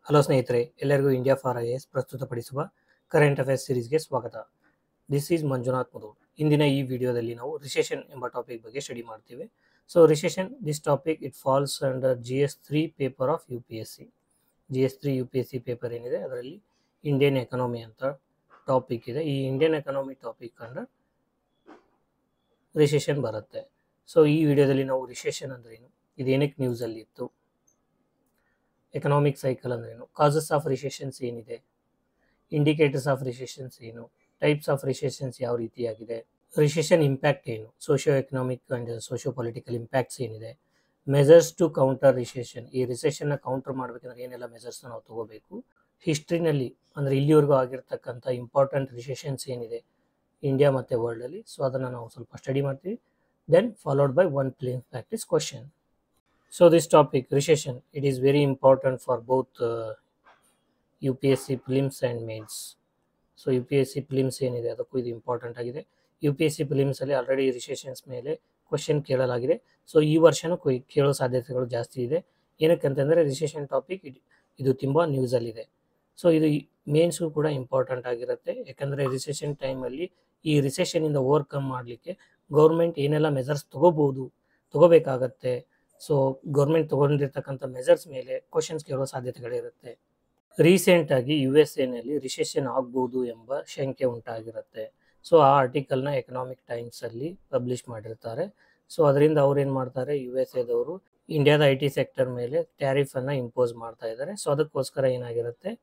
Hello ಸ್ನೇಹಿತರೆ, ಎಲ್ಲರಿಗೂ India for IAS ಪ್ರಸ್ತುತಪಡಿಸುವ ಕರೆಂಟ್ ಅಫೇರ್ಸ್ ಸೀರೀಸ್ಗೆ ಸ್ವಾಗತ. This is Manjunath Mudhol. ಇಂದಿನ ಈ ವಿಡಿಯೋದಲ್ಲಿ ನಾವು ರಿಸೆಷನ್ ಎಂಬ ಟಾಪಿಕ್ ಬಗ್ಗೆ ಸ್ಟಡಿ ಮಾಡ್ತೀವಿ. So recession, this topic it falls under GS3 paper of UPSC. GS3 UPSC paper ಏನಿದೆ ಅದರಲ್ಲಿ ಇಂಡಿಯನ್ ಎಕನಾಮಿ ಅಂತ ಟಾಪಿಕ್ ಇದೆ. ಈ Indian economy topic under recession ಬರುತ್ತೆ. ಸೊ ಈ ವಿಡಿಯೋದಲ್ಲಿ ನಾವು ರಿಸೆಷನ್ ಅಂದ್ರೆ ಏನು, ಇದೇನಕ್ಕೆ ನ್ಯೂಸಲ್ಲಿ ಇತ್ತು, ಎಕನಾಮಿಕ್ ಸೈಕಲ್ ಅಂದ್ರೇನು, ಕಾಸಸ್ ಆಫ್ ರಿಸೆಷನ್ಸ್ ಏನಿದೆ, ಇಂಡಿಕೇಟರ್ಸ್ ಆಫ್ ರಿಸೆಷನ್ಸ್ ಏನು, ಟೈಪ್ಸ್ ಆಫ್ ರಿಸೆಷನ್ಸ್ ಯಾವ ರೀತಿಯಾಗಿದೆ, ರಿಸೆಷನ್ ಇಂಪ್ಯಾಕ್ಟ್ ಏನು, socio economic and socio political impacts ಏನಿದೆ, ಮೆಜರ್ಸ್ ಟು ಕೌಂಟರ್ ರಿಸೆಷನ್, ಈ ರಿಸೆಷನ್ನ ಕೌಂಟರ್ ಮಾಡಬೇಕಂದ್ರೆ ಏನೆಲ್ಲ ಮೆಜರ್ಸ್ನ ನಾವು ತಗೋಬೇಕು, ಹಿಸ್ಟ್ರಿನಲ್ಲಿ ಅಂದರೆ ಇಲ್ಲಿವರೆಗೂ ಆಗಿರ್ತಕ್ಕಂಥ ಇಂಪಾರ್ಟೆಂಟ್ ರಿಸೆಷನ್ಸ್ ಏನಿದೆ ಇಂಡಿಯಾ ಮತ್ತು ವರ್ಲ್ಡಲ್ಲಿ, ಸೊ ಅದನ್ನು ನಾವು ಸ್ವಲ್ಪ ಸ್ಟಡಿ ಮಾಡ್ತೀವಿ. Then followed by one plain practice question. So this topic, recession, it is very important for both UPSC prelims and mains. So UPSC prelims ಏನಿದೆ ಅದಕ್ಕೂ ಇದು ಇಂಪಾರ್ಟೆಂಟ್ ಆಗಿದೆ. UPSC prelims ಅಲ್ಲಿ ಆಲ್ರೆಡಿ ರಿಸೆಷನ್ಸ್ ಮೇಲೆ ಕ್ವಶನ್ ಕೇಳಲಾಗಿದೆ. ಸೊ ಈ ವರ್ಷನೂ ಕೇಳೋ ಸಾಧ್ಯತೆಗಳು ಜಾಸ್ತಿ ಇದೆ. ಏನಕ್ಕಂತಂದರೆ ರಿಸೆಷನ್ ಟಾಪಿಕ್ ಇದು ತುಂಬ ನ್ಯೂಸಲ್ಲಿದೆ. ಸೊ ಇದು ಮೇನ್ಸ್ಗೂ ಕೂಡ ಇಂಪಾರ್ಟೆಂಟ್ ಆಗಿರುತ್ತೆ. ಯಾಕಂದರೆ ರಿಸೆಷನ್ ಟೈಮಲ್ಲಿ ಈ ರಿಸೆಷನಿಂದ ಓವರ್ಕಮ್ ಮಾಡಲಿಕ್ಕೆ ಗೌರ್ಮೆಂಟ್ ಏನೆಲ್ಲ ಮೆಜರ್ಸ್ ತಗೋಬೇಕಾಗತ್ತೆ. ಸೊ ಗೌರ್ಮೆಂಟ್ ತೊಗೊಂಡಿರ್ತಕ್ಕಂಥ ಮೆಜರ್ಸ್ ಮೇಲೆ ಕ್ವಶನ್ಸ್ ಕೇಳೋ ಸಾಧ್ಯತೆಗಳಿರುತ್ತೆ. ರೀಸೆಂಟಾಗಿ USA ರಿಸೆಷನ್ ಆಗ್ಬೋದು ಎಂಬ ಶಂಕೆ ಉಂಟಾಗಿರುತ್ತೆ. ಸೊ ಆ ಆರ್ಟಿಕಲ್ನ ಎಕನಾಮಿಕ್ ಟೈಮ್ಸಲ್ಲಿ ಪಬ್ಲಿಷ್ ಮಾಡಿರ್ತಾರೆ. ಸೊ ಅದರಿಂದ ಅವ್ರು ಏನು ಮಾಡ್ತಾರೆ, USAದವರು ಇಂಡಿಯಾದ IT ಸೆಕ್ಟರ್ ಮೇಲೆ ಟ್ಯಾರಿಫನ್ನು ಇಂಪೋಸ್ ಮಾಡ್ತಾ ಇದ್ದಾರೆ. ಸೊ ಅದಕ್ಕೋಸ್ಕರ ಏನಾಗಿರುತ್ತೆ,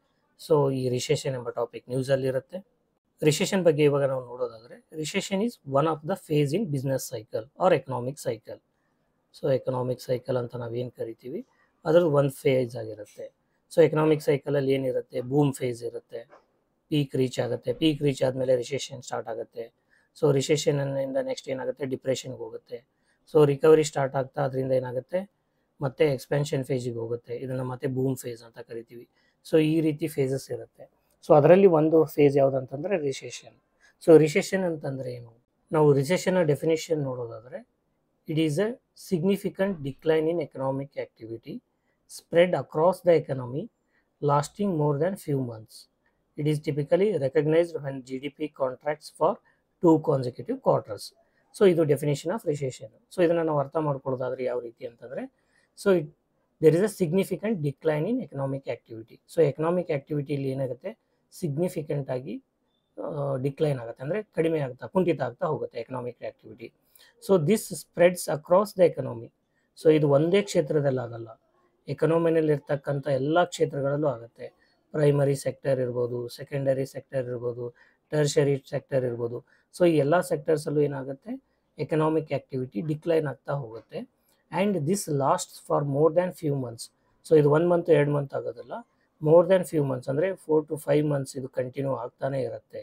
ಸೊ ಈ ರಿಸೆಷನ್ ಎಂಬ ಟಾಪಿಕ್ ನ್ಯೂಸಲ್ಲಿರುತ್ತೆ. ರಿಸೆಷನ್ ಬಗ್ಗೆ ಇವಾಗ ನಾವು ನೋಡೋದಾದರೆ, recession is one of the phase in business cycle or economic cycle. So economic cycle ಅಂತ ನಾವೇನು ಕರಿತೀವಿ ಅದ್ರದ್ದು ಒಂದು ಫೇಸ್ ಆಗಿರುತ್ತೆ. ಸೊ ಎಕನಾಮಿಕ್ ಸೈಕಲಲ್ಲಿ ಏನಿರುತ್ತೆ, ಬೂಮ್ ಫೇಸ್ ಇರುತ್ತೆ, ಪೀಕ್ ರೀಚ್ ಆಗುತ್ತೆ, ಪೀಕ್ ರೀಚ್ ಆದಮೇಲೆ ರಿಸೆಷನ್ ಸ್ಟಾರ್ಟ್ ಆಗುತ್ತೆ. ಸೊ ರಿಸೆಷನ್ನಿಂದ ನೆಕ್ಸ್ಟ್ ಏನಾಗುತ್ತೆ, ಡಿಪ್ರೆಷನ್ಗೆ ಹೋಗುತ್ತೆ. ಸೊ ರಿಕವರಿ ಸ್ಟಾರ್ಟ್ ಆಗ್ತಾ ಅದರಿಂದ ಏನಾಗುತ್ತೆ, ಮತ್ತೆ ಎಕ್ಸ್ಪೆನ್ಷನ್ ಫೇಜಿಗೆ ಹೋಗುತ್ತೆ. ಇದನ್ನು ಮತ್ತೆ ಬೂಮ್ ಫೇಸ್ ಅಂತ ಕರಿತೀವಿ. ಸೊ ಈ ರೀತಿ ಫೇಸಸ್ ಇರುತ್ತೆ. ಸೊ ಅದರಲ್ಲಿ ಒಂದು ಫೇಸ್ ಯಾವುದಂತಂದರೆ ರಿಸೆಷನ್. ಸೊ ರಿಸೆಷನ್ ಅಂತಂದರೆ ಏನು, ನಾವು ರಿಸೆಷನ್ನ ಡೆಫಿನೇಷನ್ ನೋಡೋದಾದರೆ, it is a significant decline in economic activity spread across the economy lasting more than few months. It is typically recognized when GDP contracts for 2 consecutive quarters. So ಇದು definition of recession. So ಇದನ್ನು ನಾವು ಅರ್ಥ ಮಾಡ್ಕೊಳ್ಳೋದಾದರೆ ಯಾವ ರೀತಿ ಅಂತಂದರೆ, so there is a significant decline in economic activity. So economic ಆ್ಯಕ್ಟಿವಿಟಿಲಿ ಏನಾಗುತ್ತೆ, ಸಿಗ್ನಿಫಿಕೆಂಟ್ ಆಗಿ ಡಿಕ್ಲೈನ್ ಆಗುತ್ತೆ, ಅಂದರೆ ಕಡಿಮೆ ಆಗ್ತಾ ಕುಂಠಿತ ಆಗ್ತಾ ಹೋಗುತ್ತೆ economic activity. So this spreads across the economy. So ಇದು ಒಂದೇ ಕ್ಷೇತ್ರದಲ್ಲಿ ಆಗಲ್ಲ, ಎಕನಾಮಿನಲ್ಲಿರ್ತಕ್ಕಂಥ ಎಲ್ಲ ಕ್ಷೇತ್ರಗಳಲ್ಲೂ ಆಗುತ್ತೆ. ಪ್ರೈಮರಿ ಸೆಕ್ಟರ್ ಇರ್ಬೋದು, ಸೆಕೆಂಡರಿ ಸೆಕ್ಟರ್ ಇರ್ಬೋದು, ಟರ್ಷರಿ ಸೆಕ್ಟರ್ ಇರ್ಬೋದು. ಸೊ ಈ ಎಲ್ಲ ಸೆಕ್ಟರ್ಸಲ್ಲೂ ಏನಾಗುತ್ತೆ, ಎಕನಾಮಿಕ್ ಆ್ಯಕ್ಟಿವಿಟಿ ಡಿಕ್ಲೈನ್ ಆಗ್ತಾ ಹೋಗುತ್ತೆ. And this lasts for more than few months. So ಇದು 1 ಮಂತ್ 2 ಮಂತ್ ಆಗೋದಿಲ್ಲ, ಮೋರ್ ದ್ಯಾನ್ ಫ್ಯೂ ಮಂತ್ಸ್ ಅಂದರೆ 4 to 5 ಮಂತ್ಸ್ ಇದು ಕಂಟಿನ್ಯೂ ಆಗ್ತಾನೆ ಇರುತ್ತೆ.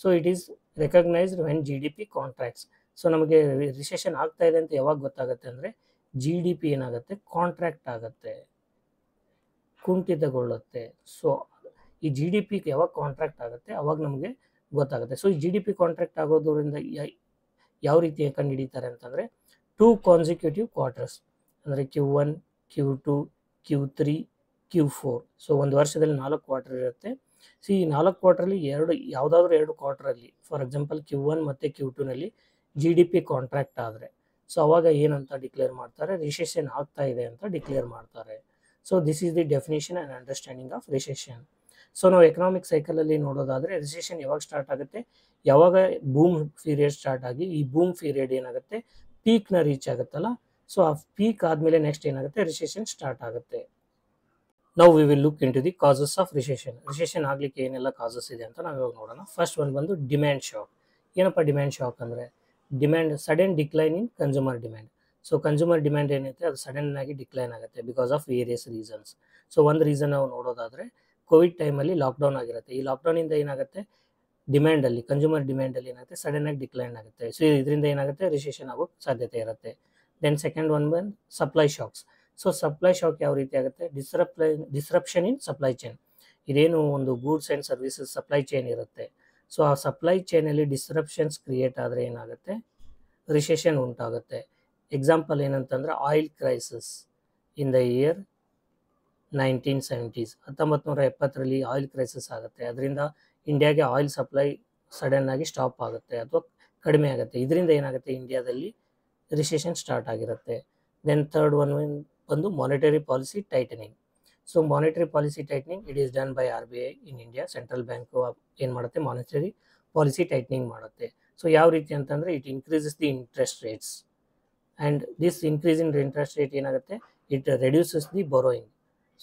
So it is recognised when GDP contracts. So ನಮಗೆ ರಿಸೆಷನ್ ಆಗ್ತಾ ಇದೆ ಅಂತ ಯಾವಾಗ ಗೊತ್ತಾಗುತ್ತೆ ಅಂದರೆ, GDP ಏನಾಗುತ್ತೆ, ಕಾಂಟ್ರಾಕ್ಟ್ ಆಗುತ್ತೆ, ಕುಂಠಿತಗೊಳ್ಳುತ್ತೆ. ಸೊ ಈ GDP ಯಾವಾಗ ಕಾಂಟ್ರಾಕ್ಟ್ ಆಗುತ್ತೆ ಅವಾಗ ನಮಗೆ ಗೊತ್ತಾಗುತ್ತೆ. ಸೊ ಈ GDP ಕಾಂಟ್ರಾಕ್ಟ್ ಆಗೋದ್ರಿಂದ ಯಾವ ರೀತಿ ಕಂಡುಹಿಡಿತಾರೆ ಅಂತಂದರೆ, 2 ಕಾನ್ಸಿಕ್ಯೂಟಿವ್ ಕ್ವಾರ್ಟರ್ಸ್ ಅಂದರೆ Q1, Q2, Q3, Q4. So ಒಂದು ವರ್ಷದಲ್ಲಿ 4 ಕ್ವಾರ್ಟರ್ ಇರುತ್ತೆ. ಸೊ ಈ 4 ಕ್ವಾರ್ಟರಲ್ಲಿ ಯಾವುದಾದ್ರೂ 2 ಕ್ವಾರ್ಟರಲ್ಲಿ, ಫಾರ್ ಎಕ್ಸಾಂಪಲ್ Q1 ಮತ್ತು Q2ನಲ್ಲಿ GDP ಕಾಂಟ್ರಾಕ್ಟ್ ಆದರೆ, ಸೊ ಅವಾಗ ಏನಂತ ಡಿಕ್ಲೇರ್ ಮಾಡ್ತಾರೆ, ರಿಸೆಷನ್ ಆಗ್ತಾ ಇದೆ ಅಂತ ಡಿಕ್ಲೇರ್ ಮಾಡ್ತಾರೆ. So this is the definition and understanding of recession. So ನಾವು ಎಕನಾಮಿಕ್ ಸೈಕಲಲ್ಲಿ ನೋಡೋದಾದರೆ, ರಿಸೆಷನ್ ಯಾವಾಗ ಸ್ಟಾರ್ಟ್ ಆಗುತ್ತೆ, ಯಾವಾಗ ಬೂಮ್ ಪೀರಿಯಡ್ ಸ್ಟಾರ್ಟ್ ಆಗಿ ಈ ಬೂಮ್ ಪೀರಿಯಡ್ ಏನಾಗುತ್ತೆ, ಪೀಕ್ನ ರೀಚ್ ಆಗುತ್ತಲ್ಲ, ಸೊ ಆ ಪೀಕ್ ಆದಮೇಲೆ ನೆಕ್ಸ್ಟ್ ಏನಾಗುತ್ತೆ, ರಿಸೆಷನ್ ಸ್ಟಾರ್ಟ್ ಆಗುತ್ತೆ. ನಾವು we will look into the causes of recession. Recession ಆಗಲಿಕ್ಕೆ ಏನೆಲ್ಲ ಕಾಸಸ್ ಇದೆ ಅಂತ ನಾವು ಇವಾಗ ನೋಡೋಣ. ಫಸ್ಟ್ ಒಂದು ಬಂದು ಡಿಮ್ಯಾಂಡ್ ಶಾಕ್. ಏನಪ್ಪ ಡಿಮ್ಯಾಂಡ್ ಶಾಕ್ ಅಂದರೆ, demand sudden decline in consumer demand. So consumer demand ಏನೈತೆ ಅದು ಸಡನ್ ಆಗಿ ಡಿಕ್ಲೈನ್ ಆಗುತ್ತೆ because of various reasons. So ಒಂದು ರೀಸನ್ ನಾವು ನೋಡೋದಾದರೆ, ಕೋವಿಡ್ ಟೈಮಲ್ಲಿ ಲಾಕ್ಡೌನ್ ಆಗಿರುತ್ತೆ. ಈ ಲಾಕ್ಡೌನಿಂದ ಏನಾಗುತ್ತೆ, ಡಿಮ್ಯಾಂಡಲ್ಲಿ ಕನ್ಸ್ಯೂಮರ್ ಡಿಮ್ಯಾಂಡಲ್ಲಿ ಏನಾಗುತ್ತೆ, ಸಡನ್ ಆಗಿ ಡಿಕ್ಲೈನ್ ಆಗುತ್ತೆ. ಸೊ ಇದರಿಂದ ಏನಾಗುತ್ತೆ, ರಿಸೆಷನ್ ಆಗೋ ಸಾಧ್ಯತೆ ಇರುತ್ತೆ. ದೆನ್ ಸೆಕೆಂಡ್ ಒನ್ ಬಂದು supply shocks. So supply shock ಯಾವ ರೀತಿ ಆಗುತ್ತೆ, ಡಿಸ್ರಪ್ಷನ್ ಇನ್ ಸಪ್ಲೈ ಚೈನ್. ಇದೇನು ಒಂದು goods and services supply chain ಇರುತ್ತೆ, ಸೊ ಆ ಸಪ್ಲೈ ಚೈನಲ್ಲಿ ಡಿಸ್ರಪ್ಷನ್ಸ್ ಕ್ರಿಯೇಟ್ ಆದರೆ ಏನಾಗುತ್ತೆ, ರಿಸೆಷನ್ ಉಂಟಾಗುತ್ತೆ. ಎಕ್ಸಾಂಪಲ್ ಏನಂತಂದರೆ, oil crisis in the year 1970s 1970ರಲ್ಲಿ ಆಯಿಲ್ ಕ್ರೈಸಿಸ್ ಆಗುತ್ತೆ. ಅದರಿಂದ ಇಂಡಿಯಾಗೆ ಆಯಿಲ್ ಸಪ್ಲೈ ಸಡನ್ ಆಗಿ ಸ್ಟಾಪ್ ಆಗುತ್ತೆ ಅಥವಾ ಕಡಿಮೆ ಆಗುತ್ತೆ. ಇದರಿಂದ ಏನಾಗುತ್ತೆ, ಇಂಡಿಯಾದಲ್ಲಿ ರಿಸೆಷನ್ ಸ್ಟಾರ್ಟ್ ಆಗಿರುತ್ತೆ. ದೆನ್ ಥರ್ಡ್ ಒನ್ ಬಂದು monetary policy tightening. So monetary policy tightening it is done by RBI in India. Central bank ಏನು ಮಾಡುತ್ತೆ, ಮಾನಿಟರಿ ಪಾಲಿಸಿ ಟೈಟ್ನಿಂಗ್ ಮಾಡುತ್ತೆ. ಸೊ ಯಾವ ರೀತಿ ಅಂತಂದರೆ, it increases the interest rates and this increase in interest rate ಏನಾಗುತ್ತೆ, it reduces the borrowing.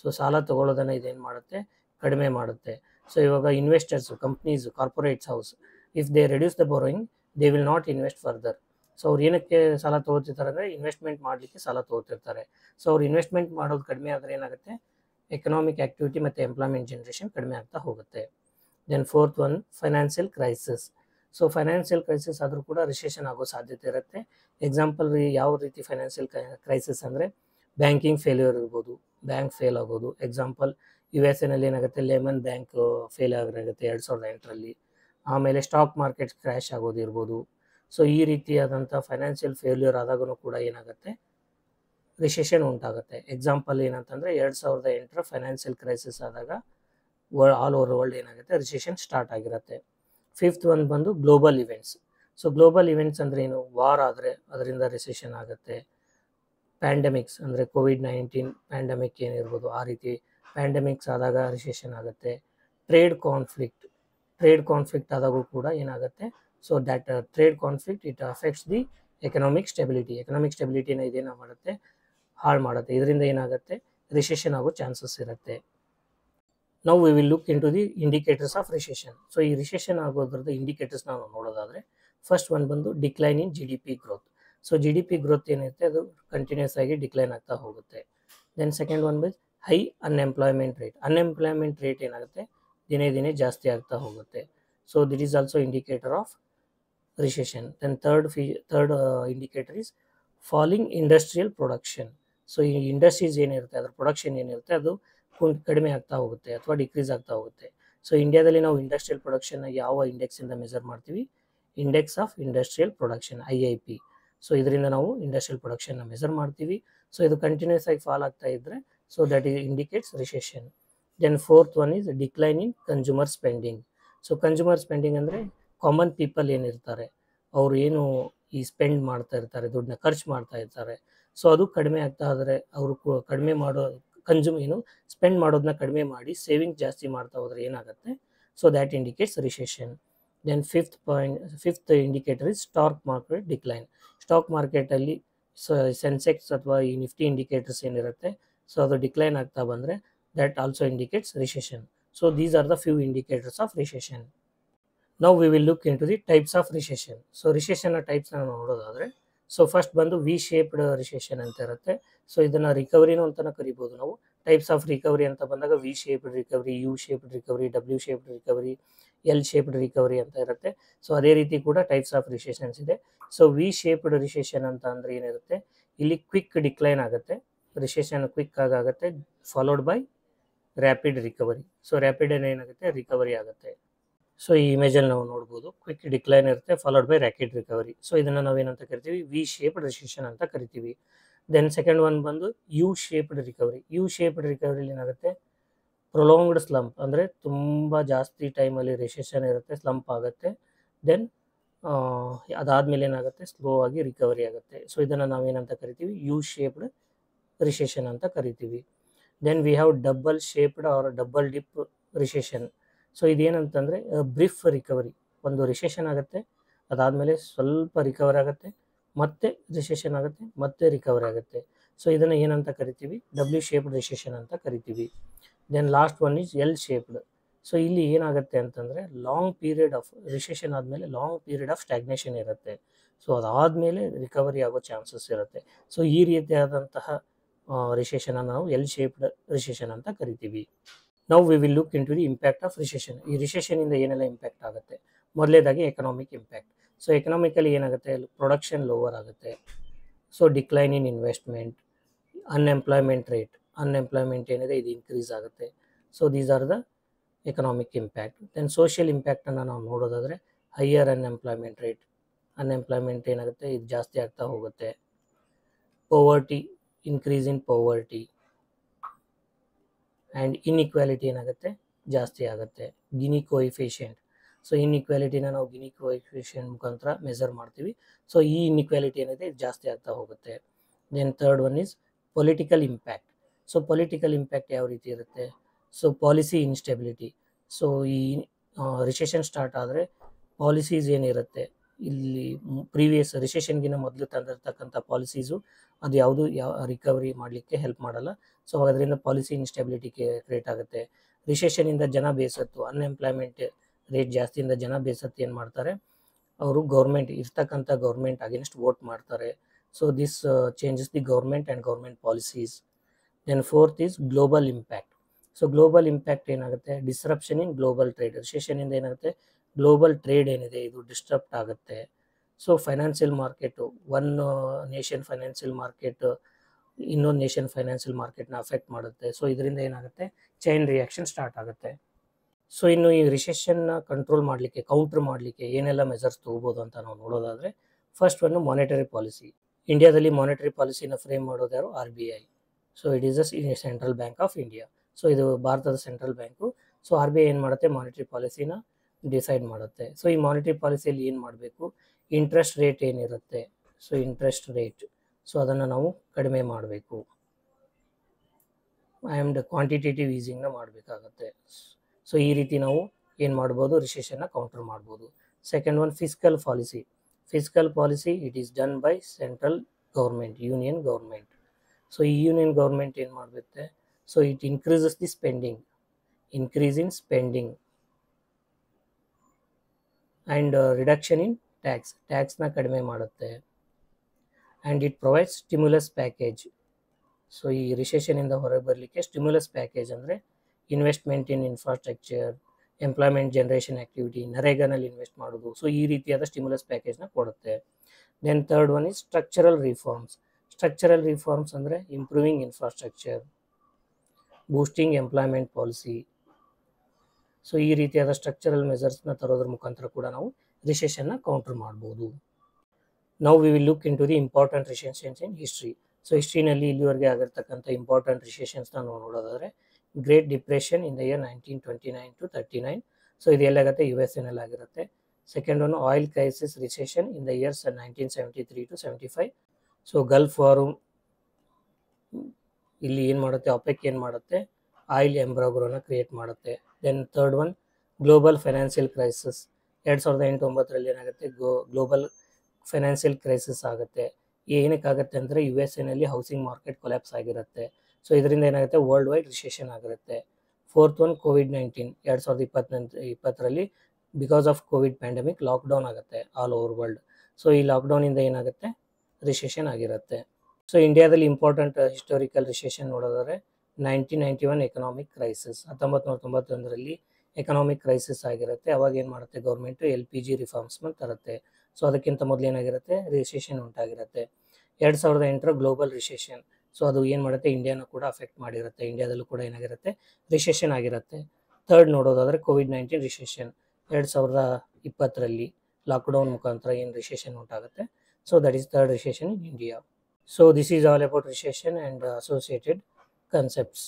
So ಸಾಲ ತೊಗೊಳ್ಳೋದನ್ನು ಇದೇನು ಮಾಡುತ್ತೆ, ಕಡಿಮೆ ಮಾಡುತ್ತೆ. ಸೊ ಇವಾಗ investors, companies, corporates house, if they reduce the borrowing they will not invest further. So ಅವ್ರು ಏನಕ್ಕೆ ಸಾಲ ತೊಗೋತಿರ್ತಾರೆ ಅಂದರೆ, ಇನ್ವೆಸ್ಟ್ಮೆಂಟ್ ಮಾಡಲಿಕ್ಕೆ ಸಾಲ ತೊಗೋತಿರ್ತಾರೆ. ಸೊ ಅವ್ರು ಇನ್ವೆಸ್ಟ್ಮೆಂಟ್ ಮಾಡೋದು ಕಡಿಮೆ ಆದರೆ ಏನಾಗುತ್ತೆ, ಎಕನಾಮಿಕ್ ಆ್ಯಕ್ಟಿವಿಟಿ ಮತ್ತು ಎಂಪ್ಲಾಯ್ಮೆಂಟ್ ಜನ್ರೇಷನ್ ಕಡಿಮೆ ಆಗ್ತಾ ಹೋಗುತ್ತೆ. Then fourth one financial crisis. So financial crisis ಆದರೂ ಕೂಡ ರಿಸೆಷನ್ ಆಗೋ ಸಾಧ್ಯತೆ ಇರುತ್ತೆ. ಎಕ್ಸಾಂಪಲ್ ಯಾವ ರೀತಿ ಫೈನಾನ್ಷಿಯಲ್ ಕ್ರೈಸಿಸ್ ಅಂದರೆ, ಬ್ಯಾಂಕಿಂಗ್ ಫೇಲ್ಯೂರ್ ಇರ್ಬೋದು, ಬ್ಯಾಂಕ್ ಫೇಲ್ ಆಗೋದು. ಎಕ್ಸಾಂಪಲ್ USA ಏನಾಗುತ್ತೆ, ಲೆಮನ್ ಬ್ಯಾಂಕ್ ಫೇಲ್ ಆಗಿರುತ್ತೆ 2008ರಲ್ಲಿ. ಆಮೇಲೆ ಸ್ಟಾಕ್ ಮಾರ್ಕೆಟ್ ಕ್ರ್ಯಾಶ್ ಆಗೋದು ಇರ್ಬೋದು. ಸೊ ಈ ರೀತಿಯಾದಂಥ ಫೈನಾನ್ಷಿಯಲ್ ಫೇಲ್ಯೂರ್ ಆದಾಗೂ ಕೂಡ ಏನಾಗುತ್ತೆ, ರಿಸೆಷನ್ ಉಂಟಾಗುತ್ತೆ. ಎಕ್ಸಾಂಪಲ್ ಏನಂತಂದರೆ 2008ರ ಫೈನಾನ್ಷಿಯಲ್ ಕ್ರೈಸಿಸ್ ಆದಾಗ ಆಲ್ ಓವರ್ ವರ್ಲ್ಡ್ ಏನಾಗುತ್ತೆ, ರಿಸೆಷನ್ ಸ್ಟಾರ್ಟ್ ಆಗಿರುತ್ತೆ. ಫಿಫ್ತ್ ಒನ್ ಬಂದು global events. So global events ಅಂದರೆ ಏನು, ವಾರ್ ಆದರೆ ಅದರಿಂದ ರಿಸೆಷನ್ ಆಗುತ್ತೆ. ಪ್ಯಾಂಡಮಿಕ್ಸ್ ಅಂದರೆ COVID-19 ಪ್ಯಾಂಡಮಿಕ್ ಏನಿರ್ಬೋದು, ಆ ರೀತಿ ಪ್ಯಾಂಡಮಿಕ್ಸ್ ಆದಾಗ ರಿಸೆಷನ್ ಆಗುತ್ತೆ. ಟ್ರೇಡ್ ಕಾನ್ಫ್ಲಿಕ್ಟ್ ಆದಾಗೂ ಕೂಡ ಏನಾಗುತ್ತೆ, so that trade conflict it affects the economic ಸ್ಟೆಬಿಲಿಟಿನ ಇದೇನು ಮಾಡುತ್ತೆ, ಹಾಳು ಮಾಡುತ್ತೆ. ಇದರಿಂದ ಏನಾಗುತ್ತೆ, ರಿಸೆಷನ್ ಆಗೋ ಚಾನ್ಸಸ್ ಇರುತ್ತೆ. ನಾವು we will look into the indicators of recession. So ಈ ರಿಸೆಷನ್ ಆಗೋದ್ರದ್ದು ಇಂಡಿಕೇಟರ್ಸ್ ನಾವು ನೋಡೋದಾದರೆ, ಫಸ್ಟ್ ಒನ್ ಬಂದು decline in GDP growth. So GDP growth ಏನಿರುತ್ತೆ ಅದು ಕಂಟಿನ್ಯೂಸ್ ಆಗಿ ಡಿಕ್ಲೈನ್ ಆಗ್ತಾ ಹೋಗುತ್ತೆ. ದೆನ್ ಸೆಕೆಂಡ್ ಒನ್ ಬಂದು ಹೈ ಅನ್ಎಂಪ್ಲಾಯ್ಮೆಂಟ್ ರೇಟ್ ಏನಾಗುತ್ತೆ, ದಿನೇ ಜಾಸ್ತಿ ಆಗ್ತಾ ಹೋಗುತ್ತೆ. So that is also indicator of recession. Then third indicator is falling industrial production. So ಈ ಇಂಡಸ್ಟ್ರೀಸ್ ಏನಿರುತ್ತೆ, ಅದರ ಪ್ರೊಡಕ್ಷನ್ ಏನಿರುತ್ತೆ ಅದು ಕಡಿಮೆ ಆಗ್ತಾ ಹೋಗುತ್ತೆ ಅಥವಾ ಡಿಕ್ರೀಸ್ ಆಗ್ತಾ ಹೋಗುತ್ತೆ. ಸೊ ಇಂಡಿಯಾದಲ್ಲಿ ನಾವು ಇಂಡಸ್ಟ್ರಿಯಲ್ ಪ್ರೊಡಕ್ಷನ್ನ ಯಾವ ಇಂಡೆಕ್ಸಿಂದ ಮೆಜರ್ ಮಾಡ್ತೀವಿ, index of industrial production IIP. So ಇದರಿಂದ ನಾವು ಇಂಡಸ್ಟ್ರಿಯಲ್ ಪ್ರೊಡಕ್ಷನ್ನ ಮೆಜರ್ ಮಾಡ್ತೀವಿ. ಸೊ ಇದು ಕಂಟಿನ್ಯೂಸ್ ಆಗಿ ಫಾಲ್ ಆಗ್ತಾ ಇದ್ದರೆ, so that indicates recession. Then fourth one is decline in consumer spending. So consumer spending ಅಂದರೆ ಕಾಮನ್ ಪೀಪಲ್ ಏನಿರ್ತಾರೆ, ಅವರು ಏನು ಈ ಸ್ಪೆಂಡ್ ಮಾಡ್ತಾ ಇರ್ತಾರೆ, ದುಡ್ಡನ್ನ ಖರ್ಚು ಮಾಡ್ತಾ ಇರ್ತಾರೆ. ಸೊ ಅದು ಕಡಿಮೆ ಆಗ್ತಾ ಆದರೆ, ಅವರು ಕಡಿಮೆ ಮಾಡೋ ಸ್ಪೆಂಡ್ ಮಾಡೋದನ್ನ ಕಡಿಮೆ ಮಾಡಿ ಸೇವಿಂಗ್ ಜಾಸ್ತಿ ಮಾಡ್ತಾ ಹೋದರೆ ಏನಾಗುತ್ತೆ, so that indicates recession. Then fifth indicator is stock market decline. Stock ಮಾರ್ಕೆಟಲ್ಲಿ ಸೆನ್ಸೆಕ್ಸ್ ಅಥವಾ ಈ ನಿಫ್ಟಿ ಇಂಡಿಕೇಟರ್ಸ್ ಏನಿರುತ್ತೆ, ಸೊ ಅದು ಡಿಕ್ಲೈನ್ ಆಗ್ತಾ ಬಂದರೆ that also indicates recession. So these are the few indicators of recession. Now we will look into the types of recession. So ರಿಸೆಷನ್ನ ಟೈಪ್ಸ್ನ ನೋಡೋದಾದರೆ, ಸೊ ಫಸ್ಟ್ ಬಂದು ವಿ ಶೇಪ್ಡ್ ರಿಸೆಷನ್ ಅಂತ ಇರುತ್ತೆ. ಸೊ ಇದನ್ನು ರಿಕವರಿನೂ ಅಂತಲೂ ಕರಿಬೋದು ನಾವು. ಟೈಪ್ಸ್ ಆಫ್ ರಿಕವರಿ ಅಂತ ಬಂದಾಗ V shaped recovery, U shaped recovery, W shaped recovery, L shaped recovery ಅಂತ ಇರುತ್ತೆ. ಸೊ ಅದೇ ರೀತಿ ಕೂಡ ಟೈಪ್ಸ್ ಆಫ್ ರಿಸೆಷನ್ಸ್ ಇದೆ. ಸೊ ವಿ ಶೇಪ್ಡ್ ರಿಸೆಷನ್ ಅಂತ ಅಂದರೆ ಏನಿರುತ್ತೆ, ಇಲ್ಲಿ ಕ್ವಿಕ್ ಡಿಕ್ಲೈನ್ ಆಗುತ್ತೆ, ರಿಸೆಷನ್ ಕ್ವಿಕ್ ಆಗುತ್ತೆ, followed by rapid recovery. So rapid ಏನಾಗುತ್ತೆ, ರಿಕವರಿ ಆಗುತ್ತೆ. ಸೊ ಈ ಇಮೇಜಲ್ಲಿ ನಾವು ನೋಡ್ಬೋದು, ಕ್ವಿಕ್ ಡಿಕ್ಲೈನ್ ಇರುತ್ತೆ, followed by rapid recovery. So ಇದನ್ನು ನಾವೇನಂತ ಕರಿತೀವಿ, ವಿ ಶೇಪ್ಡ್ ರಿಸೆಷನ್ ಅಂತ ಕರಿತೀವಿ. ದೆನ್ ಸೆಕೆಂಡ್ ಒನ್ ಬಂದು U shaped recovery. U shaped ರಿಕವರಿಲಿ ಏನಾಗುತ್ತೆ, ಪ್ರೊಲಾಂಗ್ಡ್ ಸ್ಲಂಪ್ ಅಂದರೆ ತುಂಬ ಜಾಸ್ತಿ ಟೈಮಲ್ಲಿ ರಿಸೆಷನ್ ಇರುತ್ತೆ, ಸ್ಲಂಪ್ ಆಗುತ್ತೆ. ದೆನ್ ಅದಾದಮೇಲೆ ಏನಾಗುತ್ತೆ, ಸ್ಲೋ ಆಗಿ ರಿಕವರಿ ಆಗುತ್ತೆ. ಸೊ ಇದನ್ನು ನಾವೇನಂತ ಕರಿತೀವಿ, ಯು ಶೇಪ್ಡ್ ರಿಸೆಷನ್ ಅಂತ ಕರಿತೀವಿ. Then we have double shaped or double dip recession. So ಇದೇನಂತಂದರೆ ಬ್ರೀಫ್ ರಿಕವರಿ, ಒಂದು ರಿಸೆಷನ್ ಆಗುತ್ತೆ, ಅದಾದಮೇಲೆ ಸ್ವಲ್ಪ ರಿಕವರ್ ಆಗುತ್ತೆ, ಮತ್ತೆ ರಿಸೆಷನ್ ಆಗುತ್ತೆ, ಮತ್ತೆ ರಿಕವರಿ ಆಗುತ್ತೆ. ಸೊ ಇದನ್ನು ಏನಂತ ಕರಿತೀವಿ, W ಶೇಪ್ಡ್ ರಿಸೆಷನ್ ಅಂತ ಕರಿತೀವಿ. Then last one is L shaped. So ಇಲ್ಲಿ ಏನಾಗುತ್ತೆ ಅಂತಂದರೆ, ಲಾಂಗ್ ಪೀರಿಯಡ್ ಆಫ್ ರಿಸೆಷನ್ ಆದಮೇಲೆ ಲಾಂಗ್ ಪೀರಿಯಡ್ ಆಫ್ ಸ್ಟ್ಯಾಗ್ನೇಷನ್ ಇರುತ್ತೆ. ಸೊ ಅದಾದಮೇಲೆ ರಿಕವರಿ ಆಗೋ ಚಾನ್ಸಸ್ ಇರುತ್ತೆ. ಸೊ ಈ ರೀತಿಯಾದಂತಹ ರಿಸೆಷನನ್ನು ನಾವು L ಶೇಪ್ಡ್ ರಿಸೆಷನ್ ಅಂತ ಕರಿತೀವಿ. ನಾವು we will look into the impact of recession. ಈ ರಿಸೆಷನಿಂದ ಏನೆಲ್ಲ ಇಂಪ್ಯಾಕ್ಟ್ ಆಗುತ್ತೆ, ಮೊದಲೇದಾಗಿ ಎಕನಾಮಿಕ್ ಇಂಪ್ಯಾಕ್ಟ್. ಸೊ ಎಕನಾಮಿಕಲಿ ಏನಾಗುತ್ತೆ, ಪ್ರೊಡಕ್ಷನ್ ಲೋವರ್ ಆಗುತ್ತೆ. So decline in investment, unemployment ಏನಿದೆ ಇದು ಇನ್ಕ್ರೀಸ್ ಆಗುತ್ತೆ. So these are the economic impact. Then social ಇಂಪ್ಯಾಕ್ಟನ್ನು ನಾವು ನೋಡೋದಾದರೆ, ಹೈಯರ್ ಅನ್ಎಂಪ್ಲಾಯ್ಮೆಂಟ್ ಏನಾಗುತ್ತೆ, ಇದು ಜಾಸ್ತಿ ಆಗ್ತಾ ಹೋಗುತ್ತೆ. Poverty, increase in poverty. And inequality ಏನಾಗುತ್ತೆ, ಜಾಸ್ತಿ ಆಗುತ್ತೆ. ಗಿನಿ ಕೋಯಿಫಿಷಿಯೆಂಟ್, ಸೊ ಇನ್ಇಕ್ವಾಲಿಟಿನ ನಾವು ಗಿನಿ ಕೋಯಿಫಿಷಿಯೆಂಟ್ ಮುಖಾಂತರ ಮೆಜರ್ ಮಾಡ್ತೀವಿ. ಸೊ ಈ ಇನ್ಇಕ್ವಾಲಿಟಿ ಏನಿದೆ ಇದು ಜಾಸ್ತಿ ಆಗ್ತಾ ಹೋಗುತ್ತೆ. Then third one is political impact. So political impact ಯಾವ ರೀತಿ ಇರುತ್ತೆ? So policy instability. ಸೊ ಈ ರಿಸೆಷನ್ ಸ್ಟಾರ್ಟ್ ಆದರೆ ಪಾಲಿಸೀಸ್ ಏನಿರುತ್ತೆ, ಇಲ್ಲಿ ಪ್ರೀವಿಯಸ್ ರಿಸೆಷನ್ಗಿನ ಮೊದಲು ತಂದಿರ್ತಕ್ಕಂಥ ಪಾಲಿಸೀಸು ಅದು ಯಾವುದು ರಿಕವರಿ ಮಾಡಲಿಕ್ಕೆ ಹೆಲ್ಪ್ ಮಾಡಲ್ಲ. ಸೊ ಅದರಿಂದ ಪಾಲಿಸಿ ಇನ್ಸ್ಟೆಬಿಲಿಟಿ ಕ್ರಿಯೇಟ್ ಆಗುತ್ತೆ. ರಿಸೆಷನಿಂದ ಜನ ಬೇಸತ್ತು, ಅನ್ಎಂಪ್ಲಾಯ್ಮೆಂಟ್ ರೇಟ್ ಜಾಸ್ತಿಯಿಂದ ಜನ ಬೇಸತ್ತು ಏನು ಮಾಡ್ತಾರೆ, ಅವರು ಗೌರ್ಮೆಂಟ್ ಇರ್ತಕ್ಕಂಥ ಗೌರ್ಮೆಂಟ್ ಅಗೇನ್ಸ್ಟ್ ವೋಟ್ ಮಾಡ್ತಾರೆ. So this changes the government and government policies. Then fourth is global impact. So global impact ಏನಾಗುತ್ತೆ, ಡಿಸ್ರಪ್ಷನ್ ಇನ್ ಗ್ಲೋಬಲ್ ಟ್ರೇಡ್. ರಿಸೆಷನಿಂದ ಏನಾಗುತ್ತೆ, ಗ್ಲೋಬಲ್ ಟ್ರೇಡ್ ಏನಿದೆ ಇದು ಡಿಸ್ಟರ್ಬ್ ಆಗುತ್ತೆ. So financial market, one nation financial market ಇನ್ನೊಂದು nation financial ಮಾರ್ಕೆಟ್ನ affect ಮಾಡುತ್ತೆ. So ಇದರಿಂದ ಏನಾಗುತ್ತೆ, ಚೈನ್ ರಿಯಾಕ್ಷನ್ ಸ್ಟಾರ್ಟ್ ಆಗುತ್ತೆ. ಸೊ ಇನ್ನು ಈ ರಿಸೆಷನ್ನ ಕಂಟ್ರೋಲ್ ಮಾಡಲಿಕ್ಕೆ, ಕೌಂಟ್ರ್ ಮಾಡಲಿಕ್ಕೆ ಏನೆಲ್ಲ ಮೆಜರ್ಸ್ ತೊಗೋಬೋದು ಅಂತ ನಾವು ನೋಡೋದಾದರೆ, ಫಸ್ಟ್ ಒಂದು ಮಾನಿಟರಿ ಪಾಲಿಸಿ. ಇಂಡಿಯಾದಲ್ಲಿ ಮಾನಿಟರಿ ಪಾಲಿಸಿನ ಫ್ರೇಮ್ ಮಾಡೋದು ಯಾರು, RBI. So it is a central bank of India. So ಇದು ಭಾರತದ ಸೆಂಟ್ರಲ್ ಬ್ಯಾಂಕು. ಸೊ RBI ಏನು ಮಾಡುತ್ತೆ, ಮಾನಿಟರಿ ಪಾಲಿಸಿನ ಡಿಸೈಡ್ ಮಾಡುತ್ತೆ. ಸೊ ಈ ಮಾನಿಟರಿ ಪಾಲಿಸಿಯಲ್ಲಿ ಏನು ಮಾಡಬೇಕು, ಇಂಟ್ರೆಸ್ಟ್ ರೇಟ್ ಏನಿರುತ್ತೆ, ಸೊ ಇಂಟ್ರೆಸ್ಟ್ ರೇಟ್, ಸೊ ಅದನ್ನು ನಾವು ಕಡಿಮೆ ಮಾಡಬೇಕು. ಆ್ಯಂಡ್ ಕ್ವಾಂಟಿಟೇಟಿವ್ ಈಸಿಂಗ್ನ ಮಾಡಬೇಕಾಗತ್ತೆ. ಸೊ ಈ ರೀತಿ ನಾವು ಏನು ಮಾಡ್ಬೋದು, ರಿಸೆಷನ್ನ ಕೌಂಟರ್ ಮಾಡ್ಬೋದು. Second one fiscal policy. Fiscal policy it is done by central government, union government. So ಈ ಯೂನಿಯನ್ ಗೌರ್ಮೆಂಟ್ ಏನು ಮಾಡುತ್ತೆ, so it increases the spending, increase in spending and reduction in tax, ಟ್ಯಾಕ್ಸ್ನ ಕಡಿಮೆ ಮಾಡುತ್ತೆ. And it provides stimulus package. So ಈ ರಿಸೆಷನಿಂದ ಹೊರಗೆ ಬರಲಿಕ್ಕೆ ಸ್ಟಿಮ್ಯುಲಸ್ ಪ್ಯಾಕೇಜ್ ಅಂದರೆ investment in infrastructure, employment generation activity, ನರೇಗಾನಲ್ಲಿ ಇನ್ವೆಸ್ಟ್ ಮಾಡೋದು. ಸೊ ಈ ರೀತಿಯಾದ ಸ್ಟಿಮ್ಯುಲಸ್ ಪ್ಯಾಕೇಜ್ನ ಕೊಡುತ್ತೆ. Then third one is structural reforms. Structural reforms ಅಂದರೆ improving infrastructure, boosting employment policy. So ಈ ರೀತಿಯಾದ ಸ್ಟ್ರಕ್ಚರಲ್ ಮೆಜರ್ಸ್ನ ತರೋದ್ರ ಮುಖಾಂತರ ಕೂಡ ನಾವು ರಿಸೆಷನ್ನ ಕೌಂಟರ್ ಮಾಡ್ಬೋದು. Now we will look into the important recessions in history. So ಹಿಸ್ಟ್ರಿನಲ್ಲಿ ಇಲ್ಲಿವರೆಗೆ ಆಗಿರ್ತಕ್ಕಂಥ ಇಂಪಾರ್ಟೆಂಟ್ ರಿಸೆಷನ್ಸ್ನ ನಾವು ನೋಡೋದಾದರೆ, Great Depression in the year 1929 to 39. So ಇದು ಎಲ್ಲಾಗುತ್ತೆ, USA ಆಗಿರುತ್ತೆ. Second one oil crisis recession in the years 1973 to 75. So Gulf war ಇಲ್ಲಿ ಏನು ಮಾಡುತ್ತೆ, OPEC ಏನು ಮಾಡುತ್ತೆ, ಆಯಿಲ್ ಎಂಬ್ರಾಗೋನ ಕ್ರಿಯೇಟ್ ಮಾಡುತ್ತೆ. Then third one global financial crisis. 2008-9 ಏನಾಗುತ್ತೆ, ಗ್ಲೋಬಲ್ ಫೈನಾನ್ಷಿಯಲ್ ಕ್ರೈಸಿಸ್ ಆಗುತ್ತೆ. ಏನಕ್ಕಾಗುತ್ತೆ ಅಂದರೆ USA ಹೌಸಿಂಗ್ ಮಾರ್ಕೆಟ್ ಕೊಲ್ಯಾಪ್ಸ್ ಆಗಿರುತ್ತೆ. ಸೊ ಇದರಿಂದ ಏನಾಗುತ್ತೆ, ವರ್ಲ್ಡ್ ವೈಡ್ ರಿಸೆಷನ್ ಆಗಿರುತ್ತೆ. Fourth one COVID-19. 2020 because of covid pandemic lockdown ಆಗುತ್ತೆ ಆಲ್ ಓವರ್ ವರ್ಲ್ಡ್. ಸೊ ಈ ಲಾಕ್ಡೌನಿಂದ ಏನಾಗುತ್ತೆ, ರಿಸೆಷನ್ ಆಗಿರುತ್ತೆ. ಸೊ ಇಂಡಿಯಾದಲ್ಲಿ ಇಂಪಾರ್ಟೆಂಟ್ ಹಿಸ್ಟೋರಿಕಲ್ ರಿಸೆಷನ್ ನೋಡೋದಾದರೆ 1991 ಎಕನಾಮಿಕ್ ಕ್ರೈಸಿಸ್. 1991 ಎಕನಾಮಿಕ್ ಕ್ರೈಸಿಸ್ ಆಗಿರುತ್ತೆ. ಅವಾಗ ಏನು ಮಾಡುತ್ತೆ, ಗೌರ್ಮೆಂಟು LPG ರಿಫಾರ್ಮ್ಸ್ನ ತರುತ್ತೆ. ಸೊ ಅದಕ್ಕಿಂತ ಮೊದಲು ಏನಾಗಿರುತ್ತೆ, ರಿಸೆಷನ್ ಉಂಟಾಗಿರುತ್ತೆ. 2008 global recession. ಸೊ ಅದು ಏನು ಮಾಡುತ್ತೆ, ಇಂಡಿಯಾನ ಕೂಡ ಅಫೆಕ್ಟ್ ಮಾಡಿರುತ್ತೆ. ಇಂಡಿಯಾದಲ್ಲೂ ಕೂಡ ಏನಾಗಿರುತ್ತೆ, ರಿಸೆಷನ್ ಆಗಿರುತ್ತೆ. ಥರ್ಡ್ ನೋಡೋದಾದರೆ COVID-19 ರಿಸೆಷನ್. 2020 ಲಾಕ್ಡೌನ್ ಮುಖಾಂತರ ಏನು ರಿಸೆಷನ್ ಉಂಟಾಗುತ್ತೆ. So that is third recession in India. So this is all about recession and associated concepts.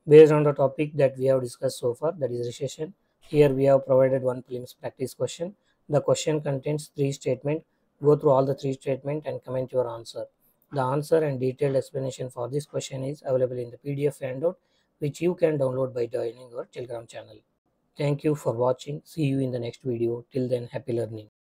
Based on the topic that we have discussed so far, that is recession, here we have provided one prelims practice question. The question contains 3 statements. Go through all the 3 statements and comment your answer. The answer and detailed explanation for this question is available in the PDF handout, which you can download by joining our Telegram channel. Thank you for watching. See you in the next video. Till then, happy learning.